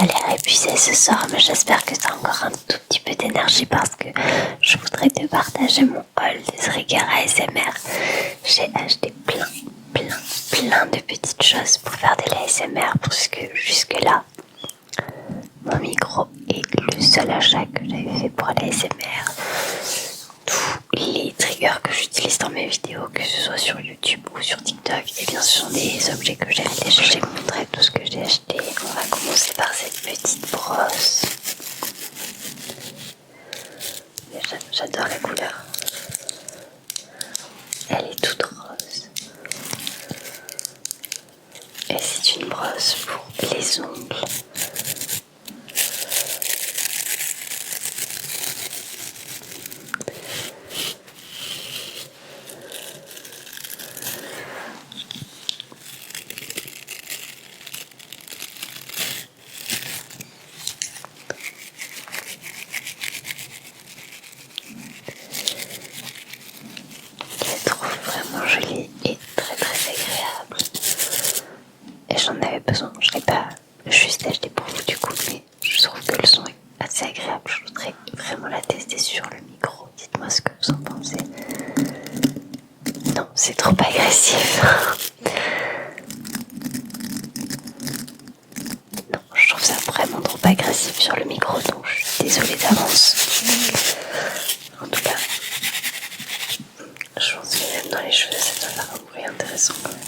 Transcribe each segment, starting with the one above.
t'as l'air épuisé ce soir, mais j'espère que t'as encore un tout petit peu d'énergie parce que je voudrais te partager mon haul de trigger ASMR. J'ai acheté plein de petites choses pour faire de l'ASMR parce que jusque-là, mon micro est le seul achat que j'avais fait pour l'ASMR. Tous les triggers que j'utilise dans mes vidéos, que ce soit sur YouTube ou sur TikTok, et bien ce sont des objets que j'ai achetés. Je vais vous montrer tout ce que j'ai acheté. On va commencer par cette petite brosse. J'adore la couleur. Elle est toute rose. Et c'est une brosse pour les ongles. Je la trouve vraiment jolie et très agréable. Et j'en avais besoin. Je l'ai pas juste acheté pour vous du coup, mais je trouve que le son est assez agréable. Je voudrais vraiment la tester sur le micro. Dites-moi ce que vous en pensez. Non, c'est trop agressif. Non, je trouve ça vraiment trop agressif sur le micro, donc je suis désolée d'avance. En tout cas, je pense que même dans les cheveux, ça doit faire un bruit intéressant quand même.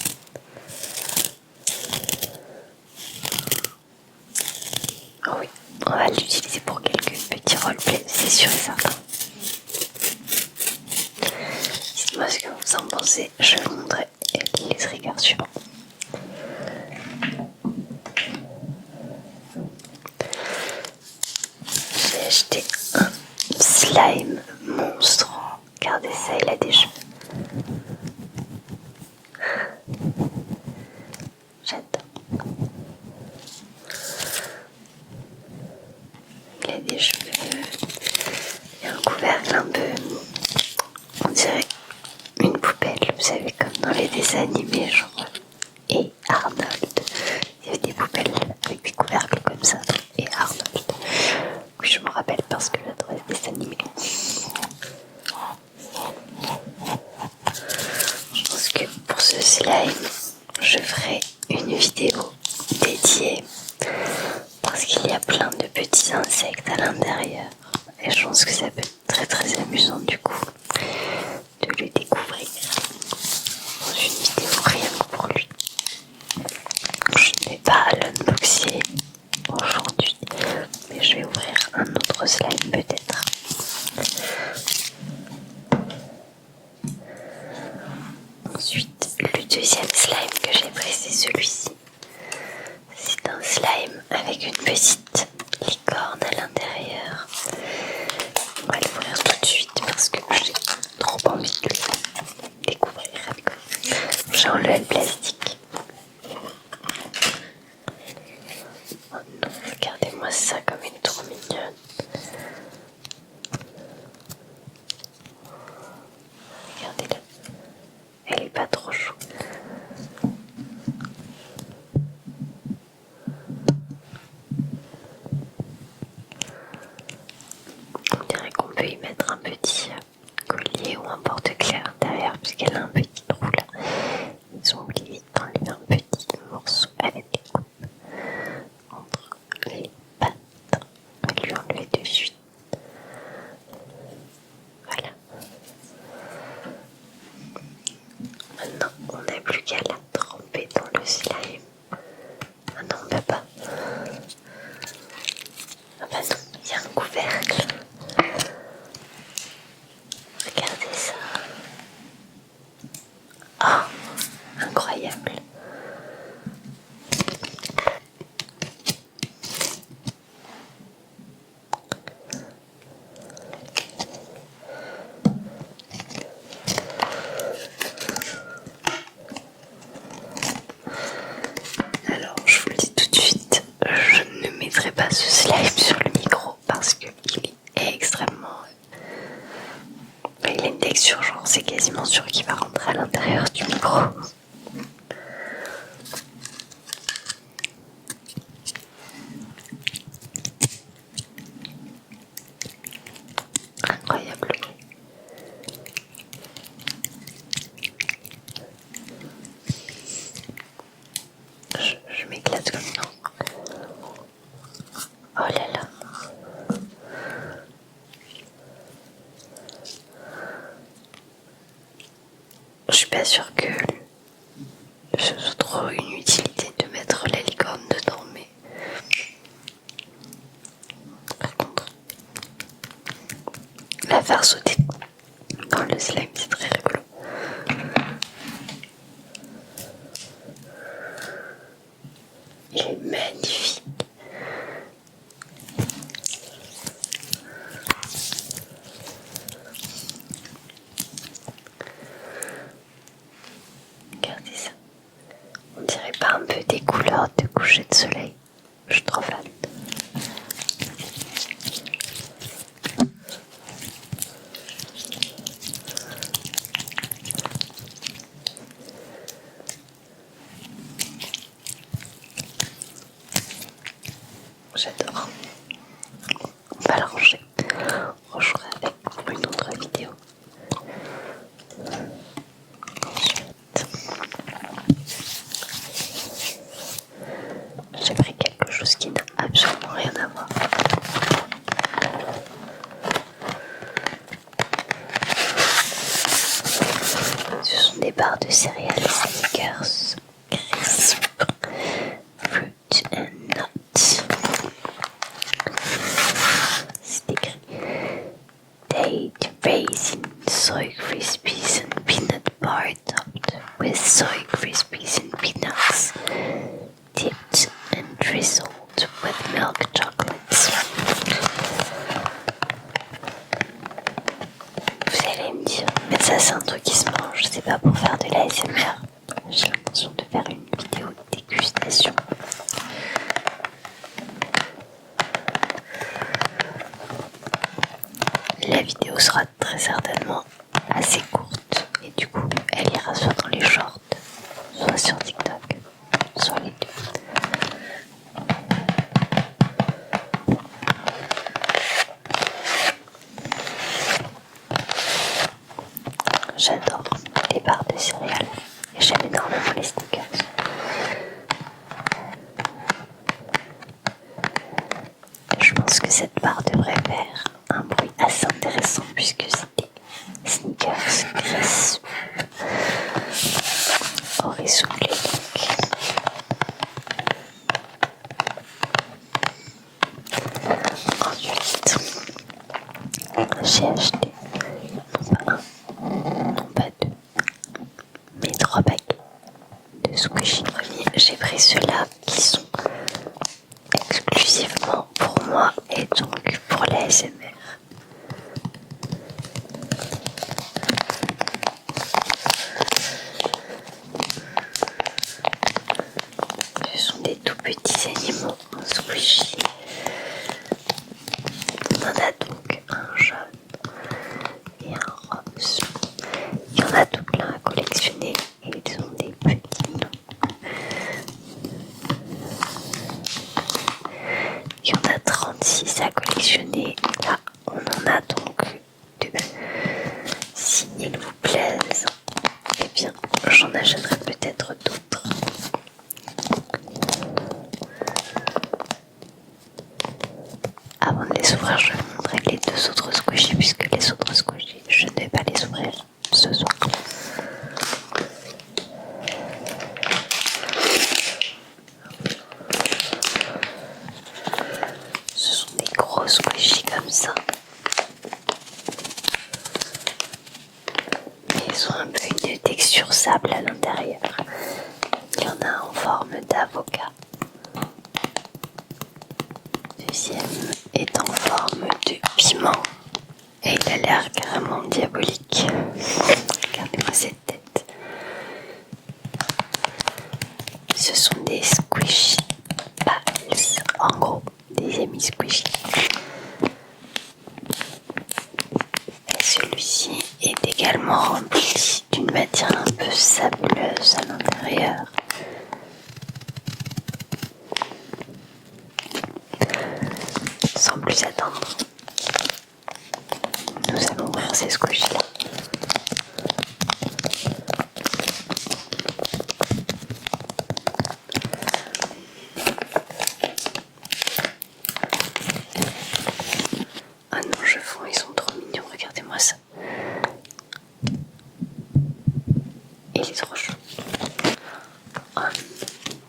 Oh oui, on va l'utiliser pour quelques petits roleplays, c'est sûr et certain. Dites-moi ce que vous en pensez, je vous montrerai les triggers suivants. J'ai acheté un slime monstre. Regardez ça, il a des cheveux. J'adore. Il a des cheveux. Il y a un couvercle un peu, on dirait une poubelle, vous savez, comme dans les dessins animés, genre. Et Arnold. Il y avait des poubelles avec des couvercles comme ça. Et Arnold. Oui, je me rappelle parce que j'adorais les dessins animés. Je pense que pour ce slime, je ferai une vidéo dédiée parce qu'il y a plein de petits insectes à l'intérieur. Et je pense que ça peut être très amusant du coup de le découvrir dans une vidéo rien que pour lui. Je ne vais pas l'unboxer aujourd'hui, mais je vais ouvrir un autre slime peut-être. Ensuite, le deuxième slime que j'ai pris, c'est celui-ci. C'est un slime avec une petite licorne à l'intérieur. On va l'ouvrir tout de suite parce que j'ai trop envie de le découvrir avec vous. J'ai enlevé le plastique. Oh non, regardez-moi ça comme elle est trop mignonne. Regardez-la. Elle est pas trop chou. On dirait qu'on peut y mettre un petit collier ou un porte-clés à l'intérieur puisqu'elle a un petit trou là. Ils ont oublié d'enlever un petit morceau avec les coupes entre les pattes. On va lui enlever de suite. faire sauter dans le slime, c'est très rigolo. Il est magnifique. Regardez ça. On dirait pas un peu des couleurs de coucher de soleil. Je suis trop fan. J'adore. On va le ranger. On jouera avec pour une autre vidéo. Ensuite, j'ai pris quelque chose qui n'a absolument rien à voir. Ce sont des barres de céréales Snickers Crisp Fruit and Nuts. C'est écrit Date Raisin Soy Krispies and Peanut Bar topped with Soy Krispies and Peanuts, dipped and drizzled with milk chocolates. Vous allez me dire, mais ça c'est un truc qui se mange, c'est pas pour faire de l'ASMR. J'ai l'intention de faire une vidéo de dégustation. La vidéo sera très certainement assez courte et du coup elle ira soit dans les shorts, soit sur TikTok, soit les deux. J'adore les barres de céréales et j'aime énormément les Snickers. Je pense que cette barre devrait faire un bruit assez intéressant puisque c'est des Snickers Crisp Oreo Ensuite, j'ai acheté non pas un, non pas deux, mais 3 paquets de squishy. J'ai pris ceux-là qui sont exclusivement pour moi et donc pour l'ASMR. Ce sont des tout petits animaux squishy. On en a donc un jaune et un rose. Il y en a tout plein à collectionner et ils ont des petits noms. Il y en a 36 à collectionner. Là, on en a donc 2. Si ils vous plaisent, eh bien, j'en achèterai peut-être d'autres. Avant de les ouvrir, je vais vous montrer les 2 autres squishies, puisque les autres squishies, je ne vais pas les ouvrir ce soir. Ce sont des gros squishies comme ça. Mais ils ont un peu une texture sable à l'intérieur. Il y en a en forme d'avocat. Deuxième est en forme de piment. Et il a l'air carrément diabolique. Regardez-moi cette tête. Ce sont des squishy pals. En gros, des amis squishy. Et celui-ci est également rempli d'une matière un peu sableuse à l'intérieur. Sans plus attendre, nous allons ouvrir ces squishies là. Ah non, je fonds, ils sont trop mignons, regardez-moi ça. Il est trop chou. Oh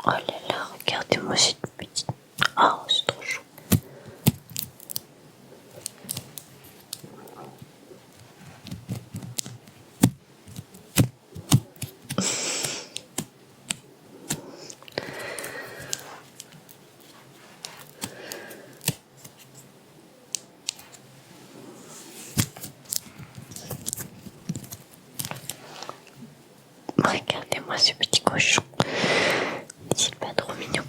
là là, regardez-moi cette petite. Oh, c'est trop chou. cochon. N'est-il pas trop mignon?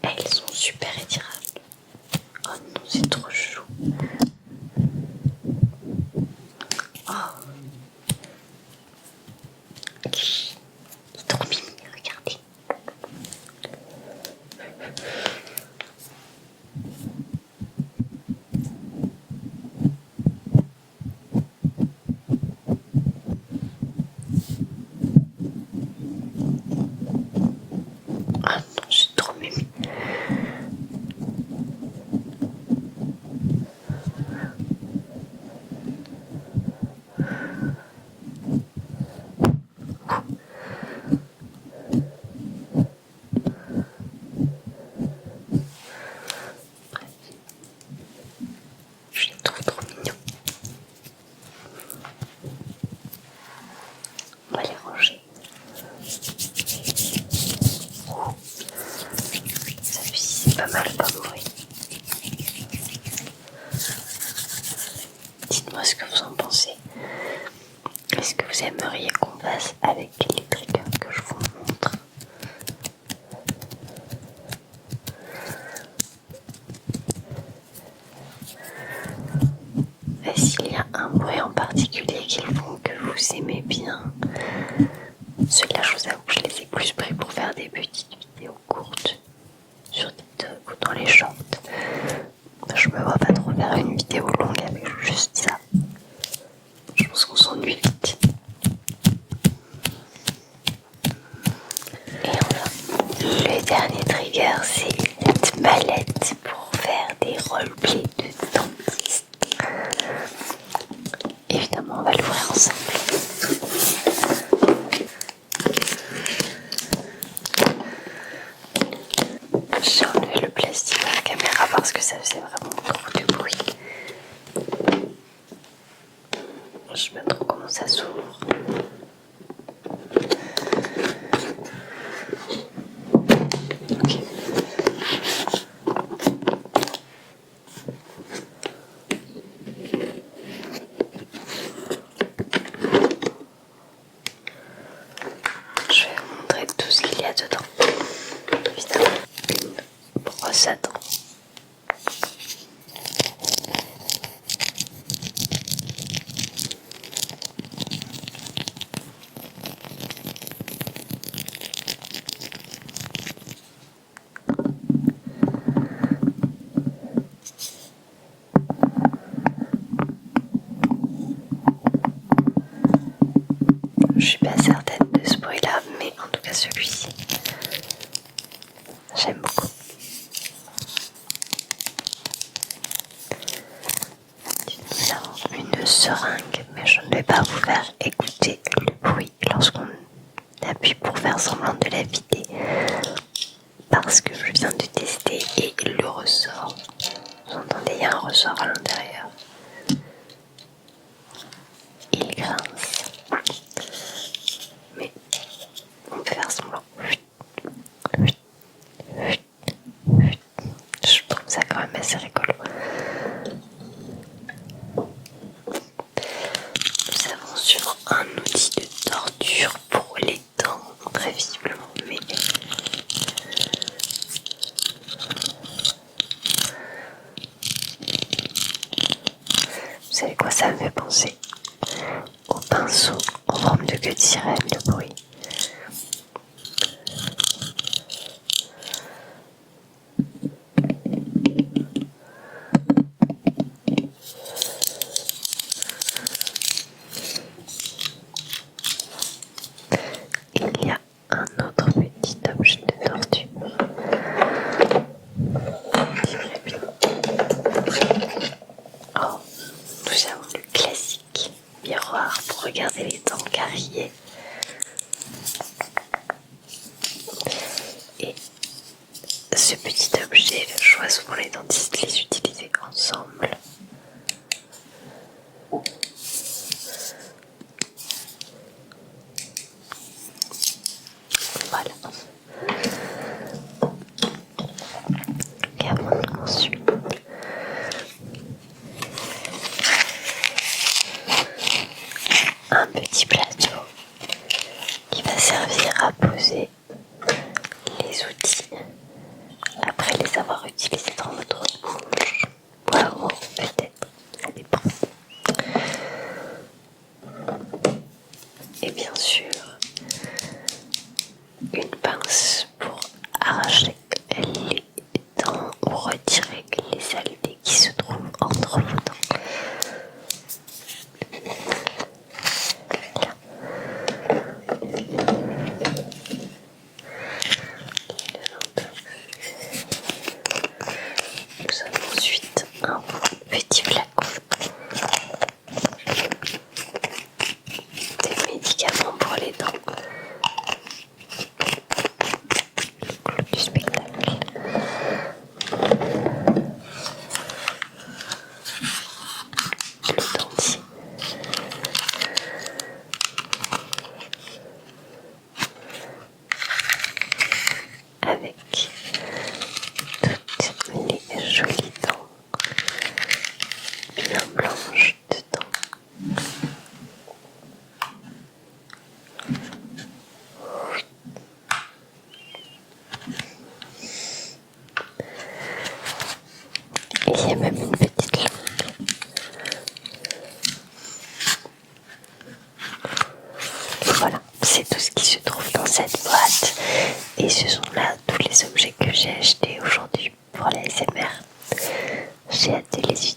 Et ils sont super étirables. Oh non, c'est trop chou. Oh. Il est trop mimi, regardez. Ah non, c'est trop mimi. Je les trouve trop mignons. On va les ranger. Celui-ci c'est pas mal comme bruit. Dites-moi ce que vous en pensez. Est-ce que vous aimeriez qu'on fasse avec les triggers que je vous montre? Et s'il y a un bruit en particulier qu'ils font que vous aimez bien, ceux-là je vous avoue que je les ai plus pris pour faire des petites vidéos courtes sur TikTok ou dans les shorts. Je me vois pas trop faire une vidéo longue avec juste ça. Je pense qu'on s'ennuie vite. Et enfin, le dernier trigger, c'est cette mallette pour faire des roleplays de dentiste. Évidemment, on va l'ouvrir ensemble. J'ai enlevé le plastique de la caméra parce que ça faisait vraiment trop de bruit. Je sais pas trop comment ça s'ouvre. Ok. Je vais vous montrer tout ce qu'il y a dedans. Évidemment, une brosse à dents. Je suis pas certaine de ce bruit-là, mais en tout cas celui-ci, j'aime beaucoup. Nous avons une seringue, mais je ne vais pas vous faire écouter le bruit lorsqu'on appuie pour faire semblant de la vider, parce que je viens de tester et le ressort. Vous entendez, il y a un ressort à l'intérieur. Il grince. Mais on peut faire semblant. Je trouve ça quand même assez rigolo. Nous avons sûrement un outil de torture pour les dents, très visiblement, mais vous savez quoi ça me fait penser? Au pinceau en forme de queue de sirène, le bruit. Il y a un autre petit objet de torture. Oh, nous avons le classique miroir pour regarder les dents carriées. Et ce petit objet, je vois souvent les dentistes les utiliser ensemble. Voilà. Et avant ensuite, une pince pour arracher les dents ou retirer les saletés qui se trouvent entre vos dents. Nous avons ensuite un petit flacon des médicaments pour les dents. Le clou du spectacle. Le dentier. Avec toutes les jolies dents bien blanches dedans. Il y a même une petite lampe. Et voilà, c'est tout ce qui se trouve dans cette boîte. Et ce sont là tous les objets que j'ai achetés aujourd'hui pour la ASMR. J'ai hâte de les utiliser.